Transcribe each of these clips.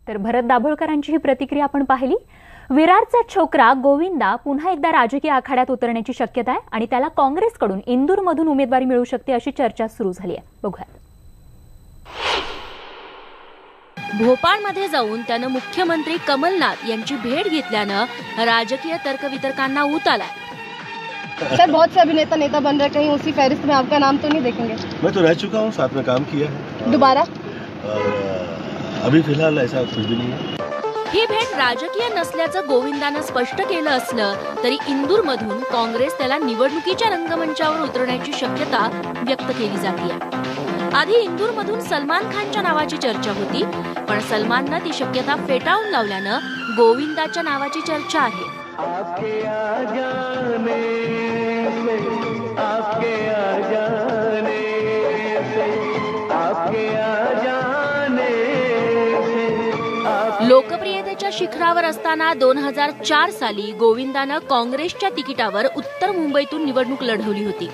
तर भरत दाभोळकरांची ही प्रतिक्रिया आपण पाहिली। विरारचा छोकरा गोविंदा पुन्हा एकदा राजकीय आखाड्यात उतरण्याची शक्यता आहे आणि त्याला काँग्रेसकडून इंदूरमधून उमेदवारी मिळू शकते अशी चर्चा सुरू झाली आहे। बघूया। भोपाळमध्ये जाऊन त्यानं मुख्यमंत्री कमलनाथ यांची भेट घेतल्यानं राजकीय तर्कवितर्कांना ऊत आला। सर, बहुत से अभिनेता नेता बन रहे, कहीं उसी फहरिस्त में आपका नाम तो नहीं देखेंगे? मैं तो रह चुका हूँ, साथ में काम किया है। दोबारा? अभी फिलहाल ऐसा कुछ भी नहीं है। ही भेट राजकीय नसल्याचं गोविंदानं स्पष्ट केलं असलं तरी इंदूरमधून काँग्रेस त्याला निवडणुकीच्या रंगमंचावर उतरण्याची शक्यता व्यक्त केली जाते। आधी इंदूरमधून सलमान खानच्या नावाची चर्चा होती, पण सलमाननं ती शक्यता फेटाळून लावल्यानं गोविंदाच्या नावाची चर्चा आहे। लोकप्रियतेच्या शिखरावर असताना 2004 साली गोविंदानं काँग्रेसच्या तिकिटावर उत्तर मुंबईतून निवडणूक लढवली होती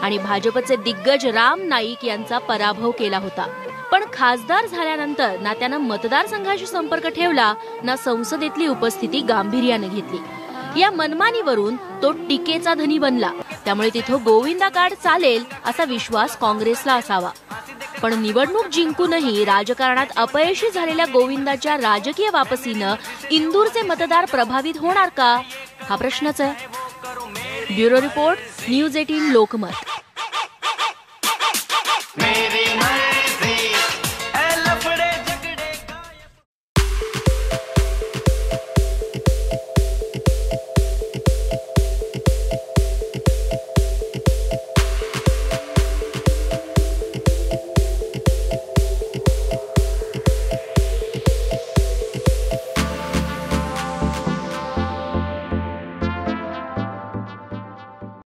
आणि भाजपचे दिग्गज राम नाईक यांचा पराभव केला होता। पण खासदार झाल्यानंतर ना त्यानं मतदारसंघाशी संपर्क ठेवला ना संसदेतली उपस्थिती गांभीर्याने घेतली। या मनमानीवरून तो टीकेचा धनी बनला, त्यामुळे तिथं गोविंदा कार्ड चालेल असा विश्वास काँग्रेसला असावा। पण निवडणूक जिंकूनही राजकारणात अपयशी झालेल्या गोविंदाच्या राजकीय वापसीनं इंदूरचे मतदार प्रभावित होणार का, हा प्रश्नच आहे। Bureau report, news 18 Lokmat.